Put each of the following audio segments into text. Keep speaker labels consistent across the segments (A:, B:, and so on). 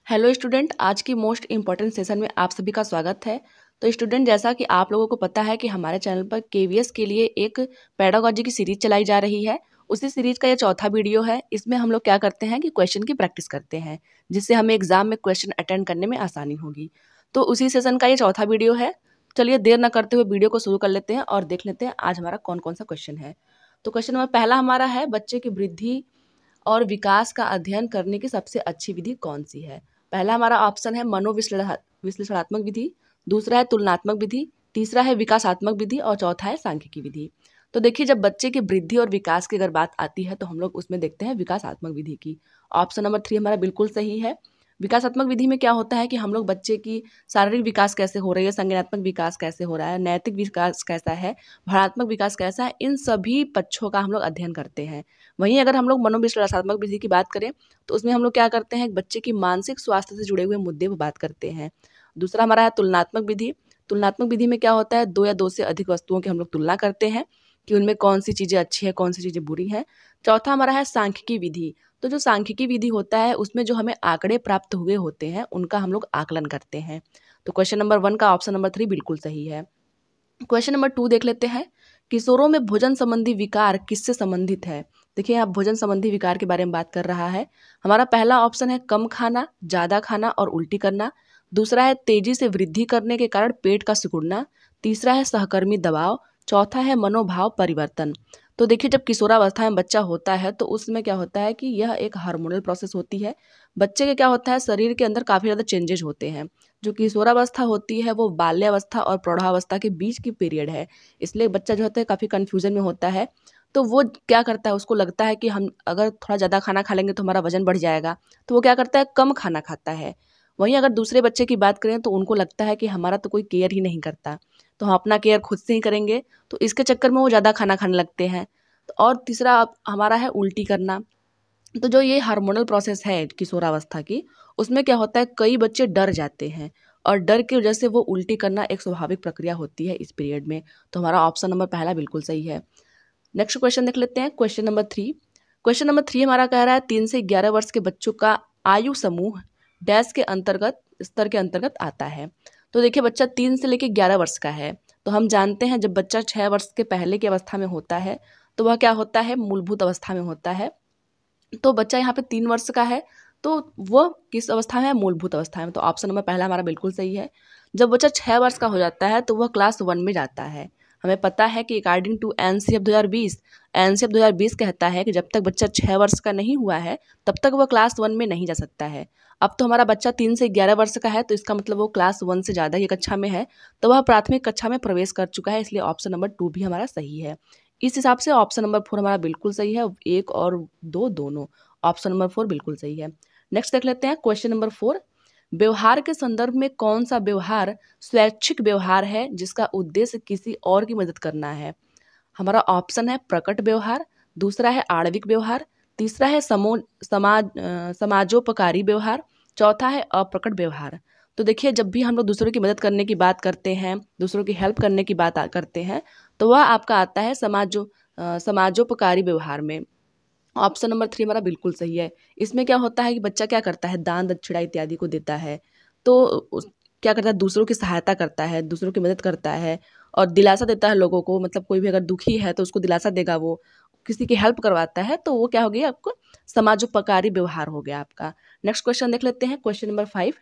A: Hello student, आज की most important session में आप सभी का स्वागत है। तो स्टूडेंट, जैसा कि आप लोगों को पता है कि हमारे चैनल पर केवीएस के लिए एक पेडागोजी की सीरीज चलाई जा रही है। उसी सीरीज का ये चौथा वीडियो है। इसमें हम लोग क्या करते हैं कि क्वेश्चन की प्रैक्टिस करते हैं, जिससे हमें एग्जाम में क्वेश्चन अटेंड करने में आसानी होगी। तो उसी सेशन का ये चौथा वीडियो है। चलिए देर न करते हुए वीडियो को शुरू कर लेते हैं और देख लेते हैं आज हमारा कौन कौन सा क्वेश्चन है। तो क्वेश्चन नंबर पहला हमारा है, बच्चे की वृद्धि और विकास का अध्ययन करने की सबसे अच्छी विधि कौन सी है। पहला हमारा ऑप्शन है विश्लेषणात्मक विधि, दूसरा है तुलनात्मक विधि, तीसरा है विकासात्मक विधि और चौथा है सांख्यिकी विधि। तो देखिए, जब बच्चे की वृद्धि और विकास की अगर बात आती है तो हम लोग उसमें देखते हैं विकासात्मक विधि की। ऑप्शन नंबर 3 हमारा बिल्कुल सही है। विकासात्मक विधि में क्या होता है कि हम लोग बच्चे की शारीरिक विकास कैसे हो रही है, संज्ञानात्मक विकास कैसे हो रहा है, नैतिक विकास कैसा है, भावनात्मक विकास कैसा है, इन सभी पक्षों का हम लोग अध्ययन करते हैं। वहीं अगर हम लोग मनोविश्लेषणात्मक विधि की बात करें तो उसमें हम लोग क्या करते हैं, बच्चे की मानसिक स्वास्थ्य से जुड़े हुए मुद्दे पर बात करते हैं। दूसरा हमारा है तुलनात्मक विधि। तुलनात्मक विधि में क्या होता है, दो या दो से अधिक वस्तुओं की हम लोग तुलना करते हैं कि उनमें कौन सी चीज़ें अच्छी है, कौन सी चीज़ें बुरी हैं। चौथा हमारा है सांख्यिकी विधि। तो जो सांख्यिकी विधि होता है उसमें जो हमें आंकड़े प्राप्त हुए होते हैं उनका हम लोग आकलन करते हैं। तो क्वेश्चन नंबर 1 का ऑप्शन नंबर 3 बिल्कुल सही है। क्वेश्चन नंबर 2 देख लेते हैं, किशोरों में भोजन संबंधी विकार किससे संबंधित है। देखिए, यहाँ भोजन संबंधी विकार के बारे में बात कर रहा है। हमारा पहला ऑप्शन है कम खाना, ज़्यादा खाना और उल्टी करना। दूसरा है तेजी से वृद्धि करने के कारण पेट का सिकुड़ना। तीसरा है सहकर्मी दबाव। चौथा है मनोभाव परिवर्तन। तो देखिए, जब किशोरावस्था में बच्चा होता है तो उसमें क्या होता है कि यह एक हार्मोनल प्रोसेस होती है। बच्चे के क्या होता है, शरीर के अंदर काफ़ी ज़्यादा चेंजेज होते हैं। जो किशोरावस्था होती है वो बाल्यावस्था और प्रौढ़ावस्था के बीच की पीरियड है, इसलिए बच्चा जो होता है काफ़ी कन्फ्यूजन में होता है। तो वो क्या करता है, उसको लगता है कि हम अगर थोड़ा ज़्यादा खाना खा लेंगे तो हमारा वजन बढ़ जाएगा, तो वो क्या करता है, कम खाना खाता है। वहीं अगर दूसरे बच्चे की बात करें तो उनको लगता है कि हमारा तो कोई केयर ही नहीं करता, तो हम अपना केयर खुद से ही करेंगे, तो इसके चक्कर में वो ज़्यादा खाना खाने लगते हैं। तो और तीसरा हमारा है उल्टी करना। तो जो ये हार्मोनल प्रोसेस है किशोरावस्था की, उसमें क्या होता है, कई बच्चे डर जाते हैं और डर की वजह से वो उल्टी करना एक स्वाभाविक प्रक्रिया होती है इस पीरियड में। तो हमारा ऑप्शन नंबर पहला बिल्कुल सही है। नेक्स्ट क्वेश्चन देख लेते हैं, क्वेश्चन नंबर 3। क्वेश्चन नंबर 3 हमारा कह रहा है 3 से 11 वर्ष के बच्चों का आयु समूह डैश के अंतर्गत स्तर के अंतर्गत आता है। तो देखिए, बच्चा 3 से लेकर 11 वर्ष का है। तो हम जानते हैं जब बच्चा 6 वर्ष के पहले की अवस्था में होता है तो वह क्या होता है, मूलभूत अवस्था में होता है। तो बच्चा यहाँ पे 3 वर्ष का है, तो वो किस अवस्था में है, मूलभूत अवस्था में। तो ऑप्शन नंबर पहला हमारा बिल्कुल सही है। जब बच्चा 6 वर्ष का हो जाता है तो वह क्लास 1 में जाता है। हमें पता है कि अकॉर्डिंग टू एनसीएफ 2020 कहता है कि जब तक बच्चा 6 वर्ष का नहीं हुआ है तब तक वह क्लास 1 में नहीं जा सकता है। अब तो हमारा बच्चा 3 से 11 वर्ष का है, तो इसका मतलब वो क्लास 1 से ज़्यादा ही कक्षा में है, तो वह प्राथमिक कक्षा में प्रवेश कर चुका है, इसलिए ऑप्शन नंबर 2 भी हमारा सही है। इस हिसाब से ऑप्शन नंबर 4 हमारा बिल्कुल सही है, 1 और 2 दोनों। ऑप्शन नंबर 4 बिल्कुल सही है। नेक्स्ट देख लेते हैं, क्वेश्चन नंबर 4। व्यवहार के संदर्भ में कौन सा व्यवहार स्वैच्छिक व्यवहार है जिसका उद्देश्य किसी और की मदद करना है। हमारा ऑप्शन है प्रकट व्यवहार, दूसरा है आणविक व्यवहार, तीसरा है समाजोपकारी व्यवहार, चौथा है अप्रकट व्यवहार। तो देखिए, जब भी हम लोग दूसरों की मदद करने की बात करते हैं, दूसरों की हेल्प करने की बात करते हैं, तो वह आपका आता है समाजोपकारी व्यवहार में। ऑप्शन नंबर 3 हमारा बिल्कुल सही है। इसमें क्या होता है कि बच्चा क्या करता है, दान दक्षिणा इत्यादि को देता है, तो क्या करता है, दूसरों की सहायता करता है, दूसरों की मदद करता है और दिलासा देता है लोगों को। मतलब कोई भी अगर दुखी है तो उसको दिलासा देगा, वो किसी की हेल्प करवाता है, तो वो क्या हो गया, आपको समाजोपकारी व्यवहार हो गया आपका। नेक्स्ट क्वेश्चन देख लेते हैं, क्वेश्चन नंबर 5।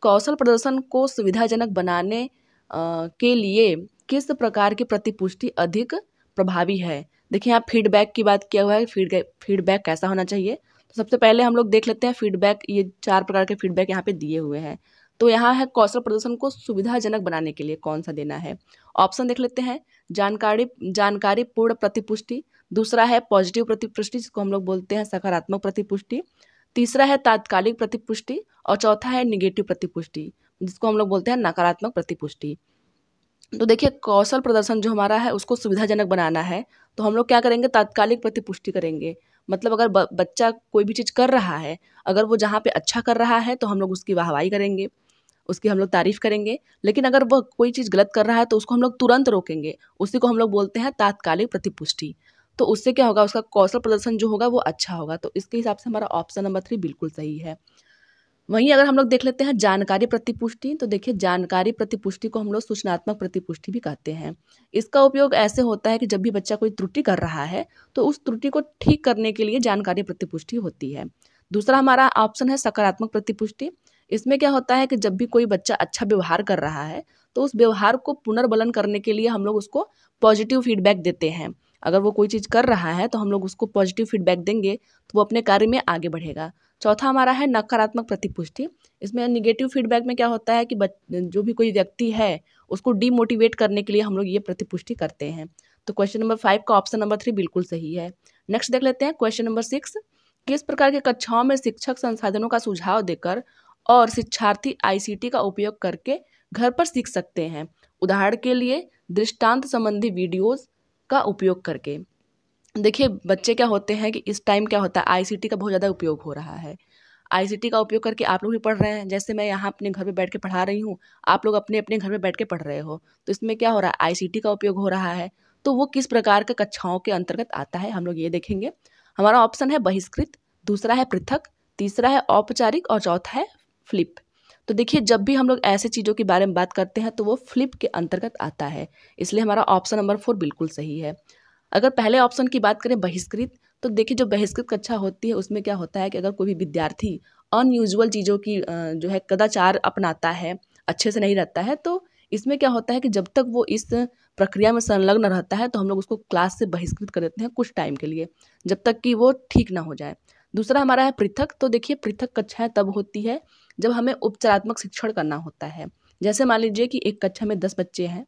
A: कौशल प्रदर्शन को सुविधाजनक बनाने के लिए किस प्रकार की प्रतिपुष्टि अधिक प्रभावी है। देखिए, यहाँ फीडबैक की बात किया हुआ है, फीडबैक कैसा होना चाहिए। तो सबसे पहले हम लोग देख लेते हैं फीडबैक, ये 4 प्रकार के फीडबैक यहाँ पे दिए हुए हैं। तो यहाँ है कौशल प्रदर्शन को सुविधाजनक बनाने के लिए कौन सा देना है। ऑप्शन देख लेते हैं, जानकारी पूर्ण प्रतिपुष्टि, दूसरा है पॉजिटिव प्रतिपुष्टि जिसको हम लोग बोलते हैं सकारात्मक प्रतिपुष्टि, तीसरा है तात्कालिक प्रतिपुष्टि और चौथा है निगेटिव प्रतिपुष्टि जिसको हम लोग बोलते हैं नकारात्मक प्रतिपुष्टि। तो देखिए, कौशल प्रदर्शन जो हमारा है उसको सुविधाजनक बनाना है, तो हम लोग क्या करेंगे, तात्कालिक प्रतिपुष्टि करेंगे। मतलब अगर बच्चा कोई भी चीज़ कर रहा है, अगर वो जहाँ पे अच्छा कर रहा है तो हम लोग उसकी वाहवाही करेंगे, उसकी हम लोग तारीफ करेंगे। लेकिन अगर वह कोई चीज़ गलत कर रहा है तो उसको हम लोग तुरंत रोकेंगे, उसी को हम लोग बोलते हैं तात्कालिक प्रतिपुष्टि। तो उससे क्या होगा, उसका कौशल प्रदर्शन जो होगा वो अच्छा होगा। तो इसके हिसाब से हमारा ऑप्शन नंबर 3 बिल्कुल सही है। वहीं अगर हम लोग देख लेते हैं जानकारी प्रतिपुष्टि, तो देखिए जानकारी प्रतिपुष्टि को हम लोग सूचनात्मक प्रतिपुष्टि भी कहते हैं। इसका उपयोग ऐसे होता है कि जब भी बच्चा कोई त्रुटि कर रहा है तो उस त्रुटि को ठीक करने के लिए जानकारी प्रतिपुष्टि होती है। दूसरा हमारा ऑप्शन है सकारात्मक प्रतिपुष्टि। इसमें क्या होता है कि जब भी कोई बच्चा अच्छा व्यवहार कर रहा है तो उस व्यवहार को पुनर्बलन करने के लिए हम लोग उसको पॉजिटिव फीडबैक देते हैं। अगर वो कोई चीज़ कर रहा है तो हम लोग उसको पॉजिटिव फीडबैक देंगे तो वो अपने कार्य में आगे बढ़ेगा। चौथा हमारा है नकारात्मक प्रतिपुष्टि। इसमें निगेटिव फीडबैक में क्या होता है कि जो भी कोई व्यक्ति है उसको डीमोटिवेट करने के लिए हम लोग ये प्रतिपुष्टि करते हैं। तो क्वेश्चन नंबर 5 का ऑप्शन नंबर 3 बिल्कुल सही है। नेक्स्ट देख लेते हैं क्वेश्चन नंबर 6। किस प्रकार के कक्षाओं में शिक्षक संसाधनों का सुझाव देकर और शिक्षार्थी आईसीटी का उपयोग करके घर पर सीख सकते हैं? उदाहरण के लिए दृष्टांत संबंधी वीडियोज का उपयोग करके। देखिए बच्चे क्या होते हैं कि इस टाइम क्या होता है आईसीटी का बहुत ज़्यादा उपयोग हो रहा है। आईसीटी का उपयोग करके आप लोग भी पढ़ रहे हैं, जैसे मैं यहाँ अपने घर पे बैठ के पढ़ा रही हूँ, आप लोग अपने अपने घर में बैठ के पढ़ रहे हो, तो इसमें क्या हो रहा है आईसीटी का उपयोग हो रहा है। तो वो किस प्रकार के कक्षाओं के अंतर्गत आता है हम लोग ये देखेंगे। हमारा ऑप्शन है बहिष्कृत, दूसरा है पृथक, तीसरा है औपचारिक और चौथा है फ्लिप। तो देखिए जब भी हम लोग ऐसे चीज़ों के बारे में बात करते हैं तो वो फ्लिप के अंतर्गत आता है, इसलिए हमारा ऑप्शन नंबर 4 बिल्कुल सही है। अगर पहले ऑप्शन की बात करें बहिष्कृत, तो देखिए जो बहिष्कृत कक्षा होती है उसमें क्या होता है कि अगर कोई भी विद्यार्थी अनयूजुअल चीज़ों की जो है कदाचार अपनाता है, अच्छे से नहीं रहता है, तो इसमें क्या होता है कि जब तक वो इस प्रक्रिया में संलग्न रहता है तो हम लोग उसको क्लास से बहिष्कृत कर देते हैं कुछ टाइम के लिए, जब तक कि वो ठीक ना हो जाए। दूसरा हमारा है पृथक। तो देखिए पृथक कक्षाएं तब होती है जब हमें उपचारात्मक शिक्षण करना होता है। जैसे मान लीजिए कि एक कक्षा में 10 बच्चे हैं,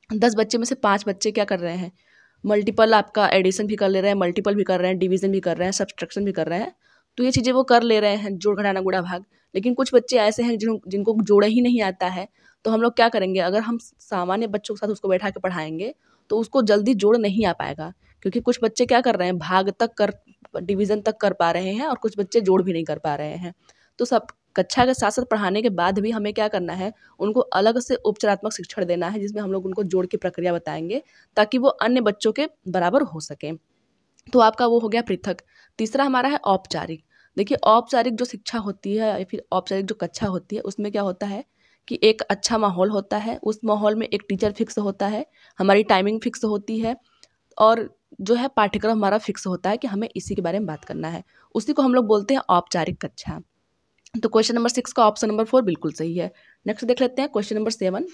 A: 10 बच्चे में से 5 बच्चे क्या कर रहे हैं, मल्टीपल आपका एडिशन भी कर ले रहे हैं, मल्टीपल भी कर रहे हैं, डिवीजन भी कर रहे हैं, सब्सट्रैक्शन भी कर रहे हैं। तो ये चीज़ें वो कर ले रहे हैं, जोड़ घटाना गुणा भाग। लेकिन कुछ बच्चे ऐसे हैं जिनको जोड़ा ही नहीं आता है, तो हम लोग क्या करेंगे, अगर हम सामान्य बच्चों के साथ उसको बैठा के पढ़ाएंगे तो उसको जल्दी जोड़ नहीं आ पाएगा, क्योंकि कुछ बच्चे क्या कर रहे हैं भाग तक कर, डिवीजन तक कर पा रहे हैं और कुछ बच्चे जोड़ भी नहीं कर पा रहे हैं। तो सब कक्षा के साथ साथ पढ़ाने के बाद भी हमें क्या करना है, उनको अलग से उपचारात्मक शिक्षण देना है, जिसमें हम लोग उनको जोड़ की प्रक्रिया बताएंगे ताकि वो अन्य बच्चों के बराबर हो सके। तो आपका वो हो गया पृथक। तीसरा हमारा है औपचारिक। देखिए औपचारिक जो शिक्षा होती है या फिर औपचारिक जो कक्षा होती है उसमें क्या होता है कि एक अच्छा माहौल होता है, उस माहौल में एक टीचर फिक्स होता है, हमारी टाइमिंग फिक्स होती है और जो है पाठ्यक्रम हमारा फिक्स होता है कि हमें इसी के बारे में बात करना है। उसी को हम लोग बोलते हैं औपचारिक कक्षा। तो क्वेश्चन नंबर 6 का ऑप्शन नंबर 4 बिल्कुल सही है। नेक्स्ट देख लेते हैं क्वेश्चन नंबर 7।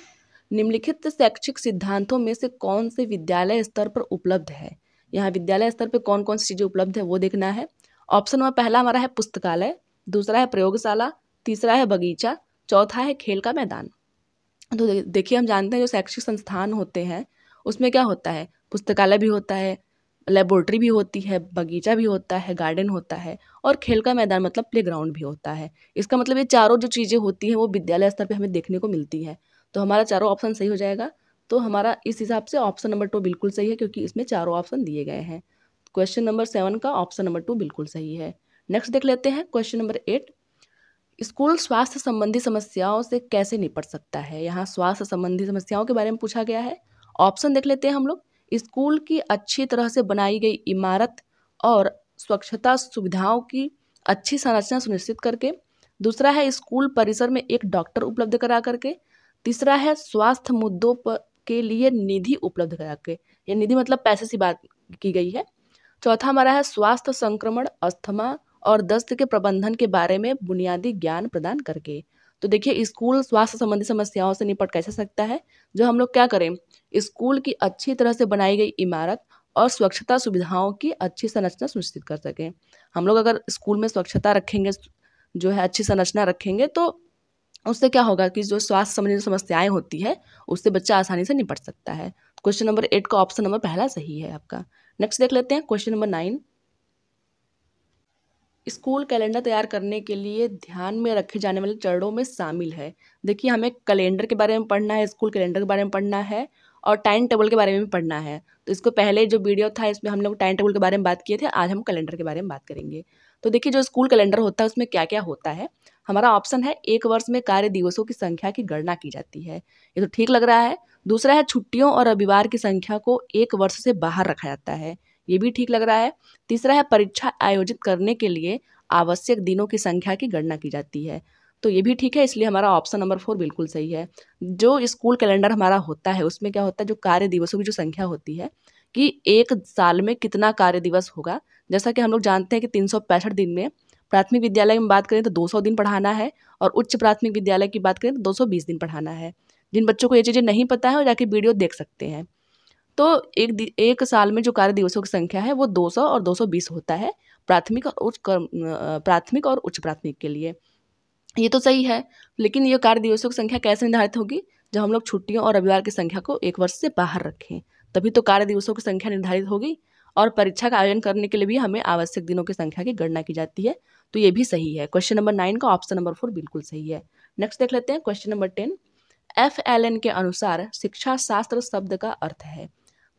A: निम्नलिखित शैक्षिक सिद्धांतों में से कौन से विद्यालय स्तर पर उपलब्ध है? यहाँ विद्यालय स्तर पर कौन कौन सी चीज़ें उपलब्ध है वो देखना है। ऑप्शन नंबर पहला हमारा है पुस्तकालय, दूसरा है प्रयोगशाला, तीसरा है बगीचा, चौथा है खेल का मैदान। तो देखिए हम जानते हैं जो शैक्षिक संस्थान होते हैं उसमें क्या होता है, पुस्तकालय भी होता है, लेबोरेटरी भी होती है, बगीचा भी होता है, गार्डन होता है और खेल का मैदान मतलब प्लेग्राउंड भी होता है। इसका मतलब ये चारों जो चीज़ें होती हैं वो विद्यालय स्तर पे हमें देखने को मिलती है। तो हमारा चारों ऑप्शन सही हो जाएगा। तो हमारा इस हिसाब से ऑप्शन नंबर 2 बिल्कुल सही है, क्योंकि इसमें चारों ऑप्शन दिए गए हैं। क्वेश्चन नंबर 7 का ऑप्शन नंबर 2 बिल्कुल सही है। नेक्स्ट देख लेते हैं क्वेश्चन नंबर 8। स्कूल स्वास्थ्य संबंधी समस्याओं से कैसे निपट सकता है? यहाँ स्वास्थ्य संबंधी समस्याओं के बारे में पूछा गया है। ऑप्शन देख लेते हैं हम लोग। स्कूल की अच्छी तरह से बनाई गई इमारत और स्वच्छता सुविधाओं की अच्छी संरचना सुनिश्चित करके, दूसरा है स्कूल परिसर में एक डॉक्टर उपलब्ध करा करके, तीसरा है स्वास्थ्य मुद्दों पर के लिए निधि उपलब्ध करा के, ये निधि मतलब पैसे से बात की गई है। चौथा हमारा है स्वास्थ्य संक्रमण, अस्थमा और दस्त के प्रबंधन के बारे में बुनियादी ज्ञान प्रदान करके। तो देखिए स्कूल स्वास्थ्य संबंधी समस्याओं से निपट कैसे सकता है, जो हम लोग क्या करें, स्कूल की अच्छी तरह से बनाई गई इमारत और स्वच्छता सुविधाओं की अच्छी संरचना सुनिश्चित कर सकें। हम लोग अगर स्कूल में स्वच्छता रखेंगे, जो है अच्छी संरचना रखेंगे, तो उससे क्या होगा कि जो स्वास्थ्य संबंधी समस्याएं होती है उससे बच्चा आसानी से निपट सकता है। क्वेश्चन नंबर 8 का ऑप्शन नंबर पहला सही है आपका। नेक्स्ट देख लेते हैं क्वेश्चन नंबर 9। स्कूल कैलेंडर तैयार करने के लिए ध्यान में रखे जाने वाले चरणों में शामिल है। देखिए हमें कैलेंडर के बारे में पढ़ना है, स्कूल कैलेंडर के बारे में पढ़ना है और टाइम टेबल के बारे में भी पढ़ना है। तो इसको पहले जो वीडियो था इसमें हम लोग टाइम टेबल के बारे में बात किए थे, आज हम कैलेंडर के बारे में बात करेंगे। तो देखिए जो स्कूल कैलेंडर होता है उसमें क्या क्या होता है। हमारा ऑप्शन है एक वर्ष में कार्य दिवसों की संख्या की गणना की जाती है, ये तो ठीक लग रहा है। दूसरा है छुट्टियों और रविवार की संख्या को एक वर्ष से बाहर रखा जाता है, ये भी ठीक लग रहा है। तीसरा है परीक्षा आयोजित करने के लिए आवश्यक दिनों की संख्या की गणना की जाती है। तो ये भी ठीक है, इसलिए हमारा ऑप्शन नंबर 4 बिल्कुल सही है। जो स्कूल कैलेंडर हमारा होता है उसमें क्या होता है, जो कार्य दिवसों की जो संख्या होती है कि एक साल में कितना कार्य दिवस होगा। जैसा कि हम लोग जानते हैं कि 365 दिन में प्राथमिक विद्यालय में बात करें तो 200 दिन पढ़ाना है, और उच्च प्राथमिक विद्यालय की बात करें तो 220 दिन पढ़ाना है। जिन बच्चों को ये चीज़ें नहीं पता है वो जाके वीडियो देख सकते हैं। तो एक साल में जो कार्य दिवसों की संख्या है वो 200 और 220 होता है प्राथमिक और उच्च प्राथमिक के लिए। ये तो सही है, लेकिन ये कार्य दिवसों की संख्या कैसे निर्धारित होगी? जब हम लोग छुट्टियों और रविवार की संख्या को एक वर्ष से बाहर रखें, तभी तो कार्य दिवसों की संख्या निर्धारित होगी। और परीक्षा का आयोजन करने के लिए भी हमें आवश्यक दिनों की संख्या की गणना की जाती है। तो ये भी सही है। क्वेश्चन नंबर 9 का ऑप्शन नंबर 4 बिल्कुल सही है। नेक्स्ट देख लेते हैं क्वेश्चन नंबर 10। FLN के अनुसार शिक्षा शास्त्र शब्द का अर्थ है।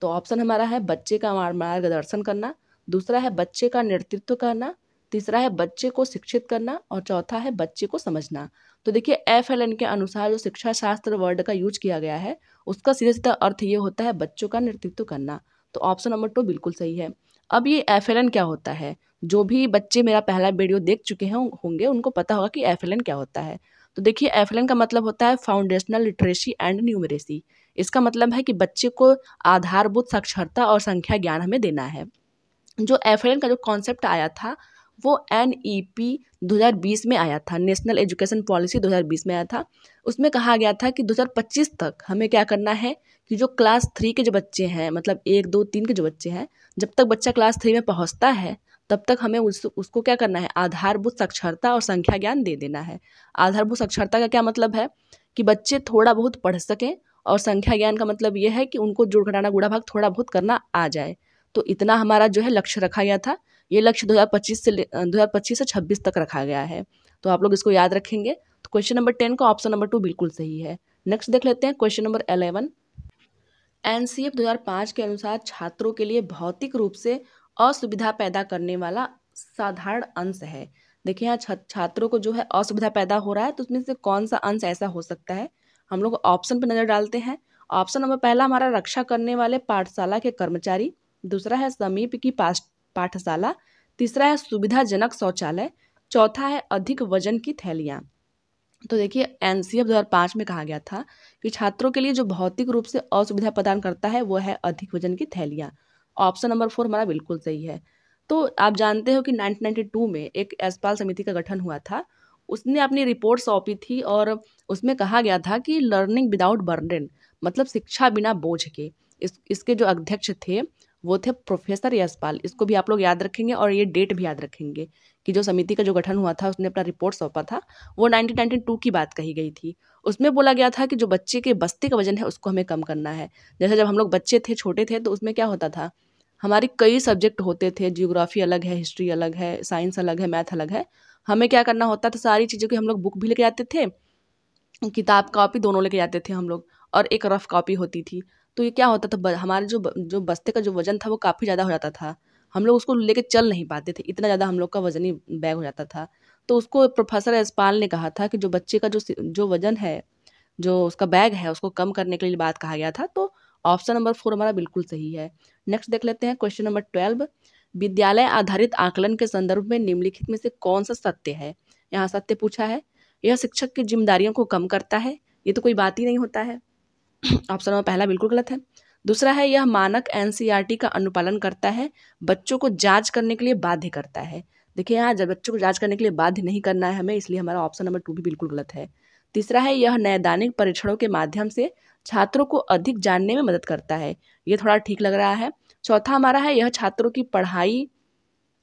A: तो ऑप्शन हमारा है बच्चे का मार्गदर्शन करना, दूसरा है बच्चे का नेतृत्व करना, तीसरा है बच्चे को शिक्षित करना, और चौथा है बच्चे को समझना। तो देखिए FLN के अनुसार जो शिक्षा शास्त्र वर्ड का यूज किया गया है उसका सीधा सीधा अर्थ ये होता है बच्चों का नेतृत्व करना। तो ऑप्शन नंबर 2 बिल्कुल सही है। अब ये FLN क्या होता है? जो भी बच्चे मेरा पहला वीडियो देख चुके हैं होंगे उनको पता होगा कि FLN क्या होता है। तो देखिए FLN का मतलब होता है फाउंडेशनल लिटरेसी एंड न्यूमरेसी। इसका मतलब है कि बच्चे को आधारभूत साक्षरता और संख्या ज्ञान हमें देना है। जो FLN का जो कॉन्सेप्ट आया था वो NEP 2020 में आया था, नेशनल एजुकेशन पॉलिसी 2020 में आया था। उसमें कहा गया था कि 2025 तक हमें क्या करना है कि जो क्लास 3 के जो बच्चे हैं, मतलब 1, 2, 3 के जो बच्चे हैं, जब तक बच्चा क्लास 3 में पहुंचता है तब तक हमें उसको क्या करना है, आधारभूत साक्षरता और संख्या ज्ञान दे देना है। आधारभूत साक्षरता का क्या मतलब है कि बच्चे थोड़ा बहुत पढ़ सकें, और संख्या ज्ञान का मतलब ये है कि उनको जोड़ घटाना गुणा भाग थोड़ा बहुत करना आ जाए। तो इतना हमारा जो है लक्ष्य रखा गया था। ये लक्ष्य 2025 से 26 तक रखा गया है। तो आप लोग इसको याद रखेंगे। तो क्वेश्चन नंबर 10 का ऑप्शन नंबर 2 बिल्कुल सही है। नेक्स्ट देख लेते हैं क्वेश्चन नंबर 11। NCF 2005 के अनुसार छात्रों के लिए भौतिक रूप से असुविधा पैदा करने वाला साधारण अंश है। देखिए यहाँ छात्रों को जो है असुविधा पैदा हो रहा है, तो उसमें से कौन सा अंश ऐसा हो सकता है? हम लोग ऑप्शन पर नजर डालते हैं। ऑप्शन नंबर पहला हमारा रक्षा करने वाले पाठशाला के कर्मचारी, दूसरा है समीप की पाठशाला, तीसरा है सुविधाजनक शौचालय, चौथा है अधिक वजन की थैलियाँ। तो देखिए NCF 2005 में कहा गया था कि छात्रों के लिए जो भौतिक रूप से असुविधा प्रदान करता है वो है अधिक वजन की थैलियाँ। ऑप्शन नंबर 4 हमारा बिल्कुल सही है। तो आप जानते हो कि 1992 में एक यशपाल समिति का गठन हुआ था। उसने अपनी रिपोर्ट सौंपी थी और उसमें कहा गया था कि लर्निंग विदाउट बर्डन, मतलब शिक्षा बिना बोझ के। इसके जो अध्यक्ष थे वो थे प्रोफेसर यशपाल। इसको भी आप लोग याद रखेंगे और ये डेट भी याद रखेंगे कि जो समिति का जो गठन हुआ था उसने अपना रिपोर्ट सौंपा था, वो 1992 की बात कही गई थी। उसमें बोला गया था कि जो बच्चे के बस्ते का वजन है उसको हमें कम करना है। जैसे जब हम लोग बच्चे थे, छोटे थे, तो उसमें क्या होता था, हमारी कई सब्जेक्ट होते थे, जियोग्राफी अलग है, हिस्ट्री अलग है, साइंस अलग है, मैथ अलग है। हमें क्या करना होता था, सारी चीज़ों की हम लोग बुक भी लेके जाते थे, किताब कॉपी दोनों लेके जाते थे हम लोग, और एक रफ कॉपी होती थी। तो ये क्या होता था, हमारे जो बस्ते का जो वजन था वो काफ़ी ज़्यादा हो जाता था। हम लोग उसको लेके चल नहीं पाते थे, इतना ज़्यादा हम लोग का वजनी बैग हो जाता था। तो उसको प्रोफेसर यशपाल ने कहा था कि जो बच्चे का जो वजन है, जो उसका बैग है, उसको कम करने के लिए बात कहा गया था। तो ऑप्शन नंबर 4 हमारा बिल्कुल सही है। नेक्स्ट देख लेते हैं क्वेश्चन नंबर 12। विद्यालय आधारित आकलन के संदर्भ में निम्नलिखित में से कौन सा सत्य है? यहाँ सत्य पूछा है। यह शिक्षक की जिम्मेदारियों को कम करता है। ये तो कोई बात ही नहीं होता है। ऑप्शन नंबर पहला बिल्कुल गलत है। दूसरा है यह मानक NCERT का अनुपालन करता है, बच्चों को जांच करने के लिए बाध्य करता है। देखिए यहाँ जब बच्चों को जांच करने के लिए बाध्य नहीं करना है हमें, इसलिए हमारा ऑप्शन नंबर 2 भी बिल्कुल गलत है। तीसरा है यह नैदानिक परीक्षणों के माध्यम से छात्रों को अधिक जानने में मदद करता है। ये थोड़ा ठीक लग रहा है। चौथा हमारा है यह छात्रों की पढ़ाई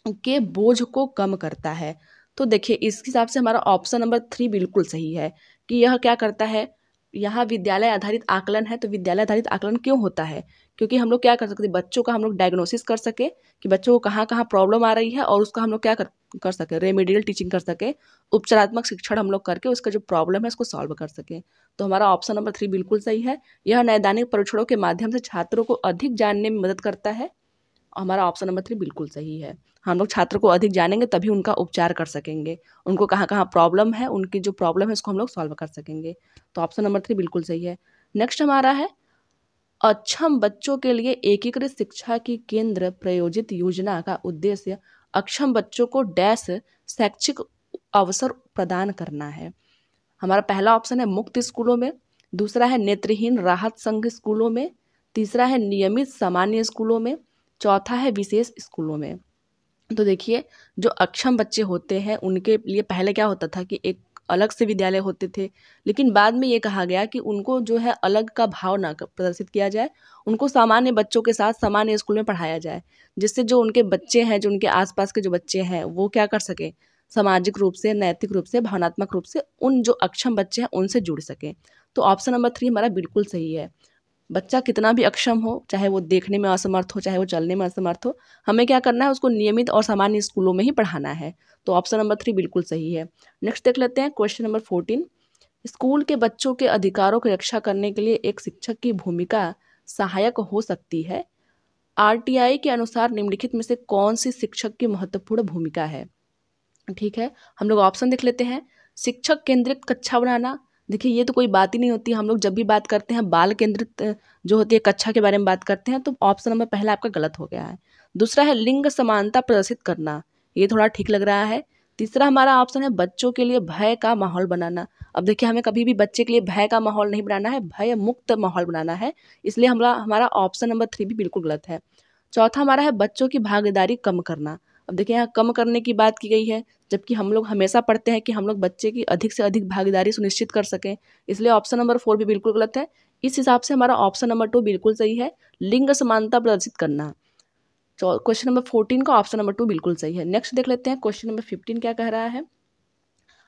A: के बोझ को कम करता है। तो देखिए इस हिसाब से हमारा ऑप्शन नंबर 3 बिल्कुल सही है कि यह क्या करता है, यहाँ विद्यालय आधारित आकलन है। तो विद्यालय आधारित आकलन क्यों होता है? क्योंकि हम लोग क्या कर सकते हैं, बच्चों का हम लोग डायग्नोसिस कर सके कि बच्चों को कहाँ कहाँ प्रॉब्लम आ रही है, और उसका हम लोग क्या कर सके, रेमेडियल टीचिंग कर सके, उपचारात्मक शिक्षण हम लोग करके उसका जो प्रॉब्लम है उसको सॉल्व कर सके। तो हमारा ऑप्शन नंबर 3 बिल्कुल सही है। यह नैदानिक परीक्षणों के माध्यम से छात्रों को अधिक जानने में मदद करता है। हमारा ऑप्शन नंबर 3 बिल्कुल सही है। हम लोग छात्रों को अधिक जानेंगे तभी उनका उपचार कर सकेंगे, उनको कहाँ कहाँ प्रॉब्लम है, उनकी जो प्रॉब्लम है उसको हम लोग सॉल्व कर सकेंगे। तो ऑप्शन नंबर 3 बिल्कुल सही है। नेक्स्ट हमारा है अक्षम बच्चों के लिए एकीकृत शिक्षा की केंद्र प्रायोजित योजना का उद्देश्य अक्षम बच्चों को डैश शैक्षिक अवसर प्रदान करना है। हमारा पहला ऑप्शन है मुक्त स्कूलों में, दूसरा है नेत्रहीन राहत संघ स्कूलों में, तीसरा है नियमित सामान्य स्कूलों में, चौथा है विशेष स्कूलों में। तो देखिए, जो अक्षम बच्चे होते हैं उनके लिए पहले क्या होता था कि एक अलग से विद्यालय होते थे, लेकिन बाद में ये कहा गया कि उनको जो है अलग का भाव ना प्रदर्शित किया जाए, उनको सामान्य बच्चों के साथ सामान्य स्कूल में पढ़ाया जाए, जिससे जो उनके बच्चे हैं, जो उनके आसपास के जो बच्चे हैं, वो क्या कर सकें, सामाजिक रूप से, नैतिक रूप से, भावनात्मक रूप से उन जो अक्षम बच्चे हैं उनसे जुड़ सकें। तो ऑप्शन नंबर 3 हमारा बिल्कुल सही है। बच्चा कितना भी अक्षम हो, चाहे वो देखने में असमर्थ हो, चाहे वो चलने में असमर्थ हो, हमें क्या करना है, उसको नियमित और सामान्य स्कूलों में ही पढ़ाना है। तो ऑप्शन नंबर 3 बिल्कुल सही है। नेक्स्ट देख लेते हैं क्वेश्चन नंबर 14। स्कूल के बच्चों के अधिकारों की रक्षा करने के लिए एक शिक्षक की भूमिका सहायक हो सकती है। आरटीआई के अनुसार निम्नलिखित में से कौन सी शिक्षक की महत्वपूर्ण भूमिका है? ठीक है, हम लोग ऑप्शन देख लेते हैं। शिक्षक केंद्रित कक्षा बनाना, देखिए ये तो कोई बात ही नहीं होती। हम लोग जब भी बात करते हैं बाल केंद्रित जो होती है कक्षा के बारे में बात करते हैं, तो ऑप्शन नंबर पहला आपका गलत हो गया है। दूसरा है लिंग समानता प्रदर्शित करना, ये थोड़ा ठीक लग रहा है। तीसरा हमारा ऑप्शन है बच्चों के लिए भय का माहौल बनाना। अब देखिए, हमें कभी भी बच्चे के लिए भय का माहौल नहीं बनाना है, भय मुक्त माहौल बनाना है, इसलिए हमारा ऑप्शन नंबर 3 भी बिल्कुल गलत है। चौथा हमारा है बच्चों की भागीदारी कम करना। अब देखिए, यहाँ कम करने की बात की गई है, जबकि हम लोग हमेशा पढ़ते हैं कि हम लोग बच्चे की अधिक से अधिक भागीदारी सुनिश्चित कर सकें, इसलिए ऑप्शन नंबर 4 भी बिल्कुल गलत है। इस हिसाब से हमारा ऑप्शन नंबर 2 बिल्कुल सही है, लिंग समानता प्रदर्शित करना। क्वेश्चन नंबर 14 का ऑप्शन नंबर 2 बिल्कुल सही है। नेक्स्ट देख लेते हैं क्वेश्चन नंबर 15 क्या कह रहा है।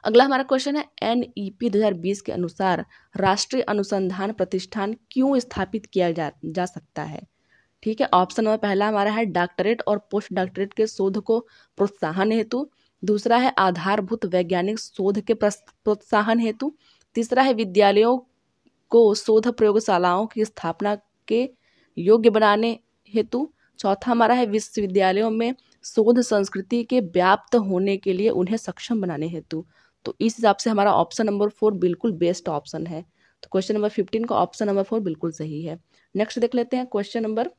A: अगला हमारा क्वेश्चन है NEP 2020 के अनुसार राष्ट्रीय अनुसंधान प्रतिष्ठान क्यों स्थापित किया जा सकता है? ठीक है, ऑप्शन नंबर पहला हमारा है डॉक्टरेट और पोस्ट डॉक्टरेट के शोध को प्रोत्साहन हेतु, दूसरा है आधारभूत वैज्ञानिक शोध के प्रोत्साहन हेतु, तीसरा है विद्यालयों को शोध प्रयोगशालाओं की स्थापना के योग्य बनाने हेतु, चौथा हमारा है विश्वविद्यालयों में शोध संस्कृति के व्याप्त होने के लिए उन्हें सक्षम बनाने हेतु। तो इस हिसाब से हमारा ऑप्शन नंबर 4 बिल्कुल बेस्ट ऑप्शन है। तो क्वेश्चन नंबर 15 का ऑप्शन नंबर 4 बिल्कुल सही है। नेक्स्ट देख लेते हैं क्वेश्चन नंबर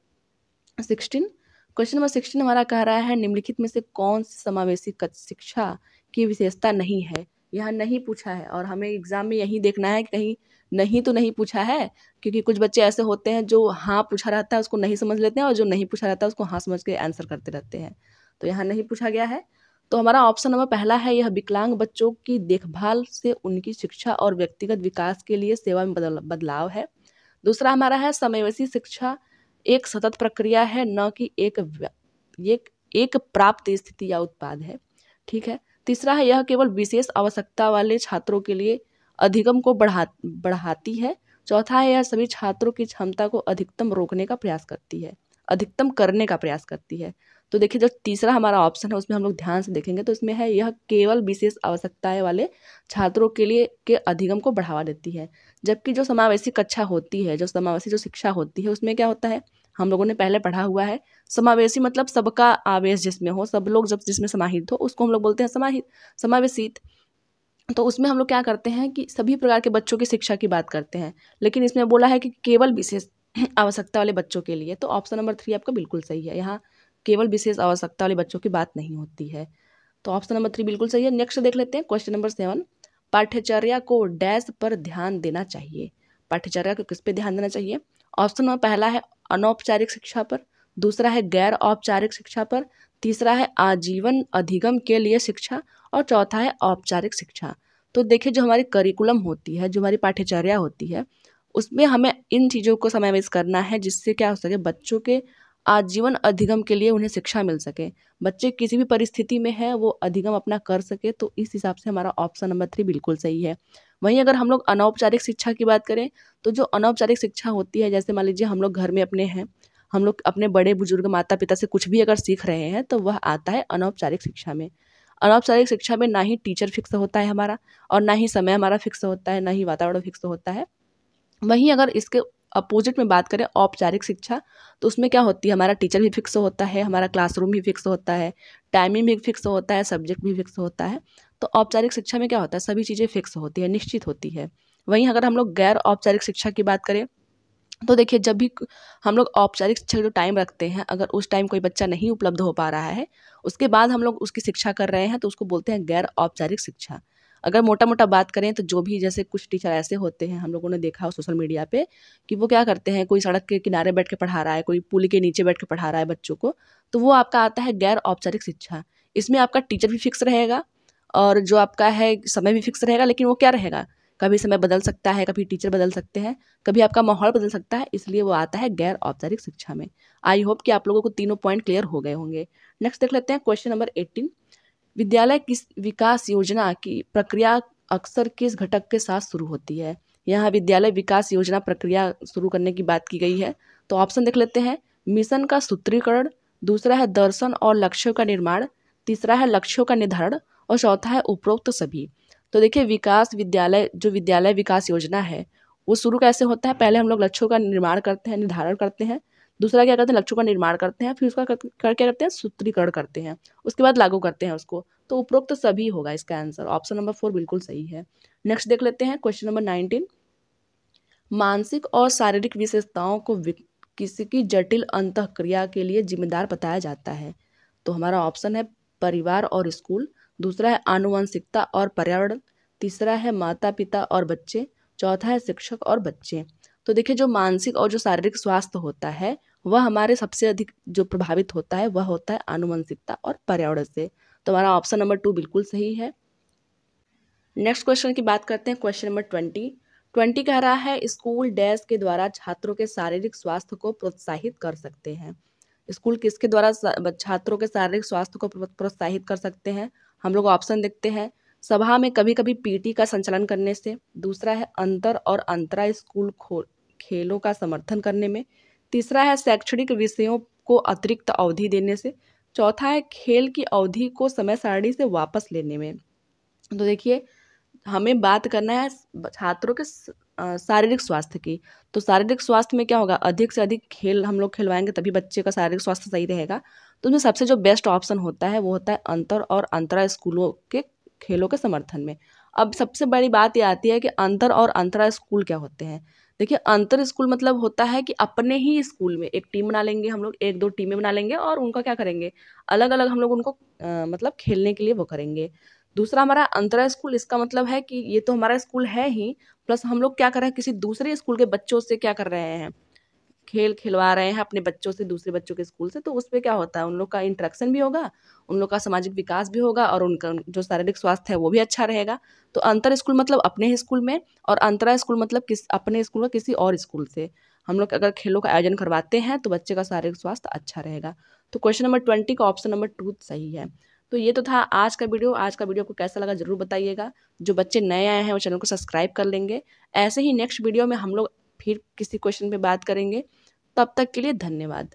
A: 16। क्वेश्चन नंबर 16 हमारा कह रहा है निम्नलिखित में से कौन सी समावेशी शिक्षा की विशेषता नहीं है? यहाँ नहीं पूछा है और हमें एग्जाम में यही देखना है कि कहीं नहीं तो नहीं पूछा है, क्योंकि कुछ बच्चे ऐसे होते हैं जो हाँ पूछा रहता है उसको नहीं समझ लेते हैं, और जो नहीं पूछा रहता है उसको हाँ समझ के आंसर करते रहते हैं। तो यहाँ नहीं पूछा गया है। तो हमारा ऑप्शन नंबर पहला है यह विकलांग बच्चों की देखभाल से उनकी शिक्षा और व्यक्तिगत विकास के लिए सेवा में बदलाव है। दूसरा हमारा है समावेशी शिक्षा एक सतत प्रक्रिया है, न कि एक प्राप्त स्थिति या उत्पाद है। ठीक है। तीसरा है यह केवल विशेष आवश्यकता वाले छात्रों के लिए अधिगम को बढ़ाती है। चौथा है यह सभी छात्रों की क्षमता को अधिकतम करने का प्रयास करती है। तो देखिए, जो तीसरा हमारा ऑप्शन है उसमें हम लोग ध्यान से देखेंगे तो इसमें है यह केवल विशेष आवश्यकताएं वाले छात्रों के लिए के अधिगम को बढ़ावा देती है। जबकि जो समावेशी कक्षा होती है, जो समावेशी जो शिक्षा होती है, उसमें क्या होता है, हम लोगों ने पहले पढ़ा हुआ है, समावेशी मतलब सबका आवेश जिसमें हो, सब लोग जब जिसमें समाहित हो उसको हम लोग बोलते हैं समावेशित। तो उसमें हम लोग क्या करते हैं कि सभी प्रकार के बच्चों की शिक्षा की बात करते हैं, लेकिन इसमें बोला है कि केवल विशेष आवश्यकता वाले बच्चों के लिए। तो ऑप्शन नंबर 3 आपका बिल्कुल सही है, यहाँ केवल विशेष आवश्यकता वाले बच्चों की बात नहीं होती है। तो ऑप्शन नंबर 3 बिल्कुल सही है। नेक्स्ट देख लेते हैं क्वेश्चन नंबर 7। पाठ्यचर्या को डैश पर ध्यान देना चाहिए। पाठ्यचर्या को किस पे ध्यान देना चाहिए? ऑप्शन नंबर पहला है अनौपचारिक शिक्षा पर, दूसरा है गैर औपचारिक शिक्षा पर, तीसरा है आजीवन अधिगम के लिए शिक्षा, और चौथा है औपचारिक शिक्षा। तो देखिए, जो हमारी करिकुलम होती है, जो हमारी पाठ्यचर्या होती है, उसमें हमें इन चीज़ों को समावेश करना है जिससे क्या हो सके, बच्चों के आजीवन अधिगम के लिए उन्हें शिक्षा मिल सके, बच्चे किसी भी परिस्थिति में है वो अधिगम अपना कर सके। तो इस हिसाब से हमारा ऑप्शन नंबर 3 बिल्कुल सही है। वहीं अगर हम लोग अनौपचारिक शिक्षा की बात करें, तो जो अनौपचारिक शिक्षा होती है, जैसे मान लीजिए हम लोग घर में अपने हैं, हम लोग अपने बड़े बुजुर्ग माता पिता से कुछ भी अगर सीख रहे हैं, तो वह आता है अनौपचारिक शिक्षा में। अनौपचारिक शिक्षा में ना ही टीचर फिक्स होता है हमारा, और ना ही समय हमारा फिक्स होता है, ना ही वातावरण फिक्स होता है। वहीं अगर इसके अपोजिट में बात करें औपचारिक शिक्षा, तो उसमें क्या होती है, हमारा टीचर भी फिक्स होता है, हमारा क्लासरूम भी फिक्स होता है, टाइमिंग भी फिक्स होता है, सब्जेक्ट भी फिक्स होता है। तो औपचारिक शिक्षा में क्या होता है, सभी चीज़ें फिक्स होती है, निश्चित होती है। वहीं अगर हम लोग गैर औपचारिक शिक्षा की बात करें, तो देखिए, जब भी हम लोग औपचारिक शिक्षा का जो टाइम रखते हैं, अगर उस टाइम कोई बच्चा नहीं उपलब्ध हो पा रहा है, उसके बाद हम लोग उसकी शिक्षा कर रहे हैं, तो उसको बोलते हैं गैर औपचारिक शिक्षा। अगर मोटा-मोटा बात करें तो जो भी, जैसे कुछ टीचर ऐसे होते हैं, हम लोगों ने देखा हो सोशल मीडिया पे, कि वो क्या करते हैं, कोई सड़क के किनारे बैठ के पढ़ा रहा है, कोई पुल के नीचे बैठ के पढ़ा रहा है बच्चों को, तो वो आपका आता है गैर औपचारिक शिक्षा। इसमें आपका टीचर भी फिक्स रहेगा और जो आपका है समय भी फिक्स रहेगा, लेकिन वो क्या रहेगा, कभी समय बदल सकता है, कभी टीचर बदल सकते हैं, कभी आपका माहौल बदल सकता है, इसलिए वो आता है गैर औपचारिक शिक्षा में। आई होप कि आप लोगों को तीनों पॉइंट क्लियर हो गए होंगे। नेक्स्ट देख लेते हैं क्वेश्चन नंबर 18। विद्यालय किस विकास योजना की प्रक्रिया अक्सर किस घटक के साथ शुरू होती है? यहाँ विद्यालय विकास योजना प्रक्रिया शुरू करने की बात की गई है। तो ऑप्शन देख लेते हैं। मिशन का सूत्रीकरण, दूसरा है दर्शन और लक्ष्यों का निर्माण, तीसरा है लक्ष्यों का निर्धारण और चौथा है उपरोक्त सभी। तो देखिए, विद्यालय विकास योजना है, वो शुरू कैसे होता है? पहले हम लोग लक्ष्यों का निर्माण करते हैं, निर्धारण करते हैं। दूसरा क्या करते हैं, लक्ष्यों का निर्माण करते हैं, फिर उसका क्या करते हैं, सूत्रीकरण करते हैं, उसके बाद लागू करते हैं उसको। तो उपरोक्त सभी होगा इसका आंसर। ऑप्शन नंबर 4 बिल्कुल सही है। नेक्स्ट देख लेते हैं क्वेश्चन नंबर 19। मानसिक और शारीरिक विशेषताओं को किसी की जटिल अंतःक्रिया के लिए जिम्मेदार बताया जाता है। तो हमारा ऑप्शन है परिवार और स्कूल, दूसरा है आनुवंशिकता और पर्यावरण, तीसरा है माता पिता और बच्चे, चौथा है शिक्षक और बच्चे। तो देखिए, जो मानसिक और जो शारीरिक स्वास्थ्य होता है, वह हमारे सबसे अधिक जो प्रभावित होता है वह होता है आनुवंशिकता और पर्यावरण से। तो हमारा ऑप्शन नंबर 2 बिल्कुल सही है। नेक्स्ट क्वेश्चन की बात करते हैं, क्वेश्चन नंबर 20 कह रहा है स्कूल डैश के द्वारा छात्रों के शारीरिक स्वास्थ्य को प्रोत्साहित कर सकते हैं। स्कूल किसके द्वारा छात्रों के शारीरिक स्वास्थ्य को प्रोत्साहित कर सकते हैं? हम लोग ऑप्शन देखते हैं। सभा में कभी कभी पीटी का संचालन करने से, दूसरा है अंतर और अंतरा स्कूल खेलों का समर्थन करने में, तीसरा है शैक्षणिक विषयों को अतिरिक्त अवधि देने से, चौथा है खेल की अवधि को समय सारणी से वापस लेने में। तो देखिए, हमें बात करना है छात्रों के शारीरिक स्वास्थ्य की। तो शारीरिक स्वास्थ्य में क्या होगा, अधिक से अधिक खेल हम लोग खिलवाएंगे तभी बच्चे का शारीरिक स्वास्थ्य सही रहेगा। तो उसमें सबसे जो बेस्ट ऑप्शन होता है वो होता है अंतर और अंतरा स्कूलों के खेलों के समर्थन में। अब सबसे बड़ी बात ये आती है कि अंतर और अंतरा स्कूल क्या होते हैं। देखिए, अंतर स्कूल मतलब होता है कि अपने ही स्कूल में एक टीम बना लेंगे हम लोग, एक दो टीमें बना लेंगे और उनका क्या करेंगे, अलग अलग हम लोग उनको मतलब खेलने के लिए वो करेंगे। दूसरा हमारा अंतरा स्कूल, इसका मतलब है कि ये तो हमारा स्कूल है ही, प्लस हम लोग क्या कर रहे हैं, किसी दूसरे स्कूल के बच्चों से क्या कर रहे हैं, खेल खिलवा रहे हैं अपने बच्चों से दूसरे बच्चों के स्कूल से। तो उसमें क्या होता है, उन लोग का इंटरेक्शन भी होगा, उन लोग का सामाजिक विकास भी होगा और उनका जो शारीरिक स्वास्थ्य है वो भी अच्छा रहेगा। तो अंतर स्कूल मतलब अपने ही स्कूल में, और अंतरा स्कूल मतलब अपने स्कूल का किसी और स्कूल से हम लोग अगर खेलों का आयोजन करवाते हैं तो बच्चे का शारीरिक स्वास्थ्य अच्छा रहेगा। तो क्वेश्चन नंबर 20 का ऑप्शन नंबर 2 सही है। तो ये तो था आज का वीडियो। आज का वीडियो को कैसा लगा जरूर बताइएगा। जो बच्चे नए आए हैं वो चैनल को सब्सक्राइब कर लेंगे। ऐसे ही नेक्स्ट वीडियो में हम लोग फिर किसी क्वेश्चन पे बात करेंगे। तब तक के लिए धन्यवाद।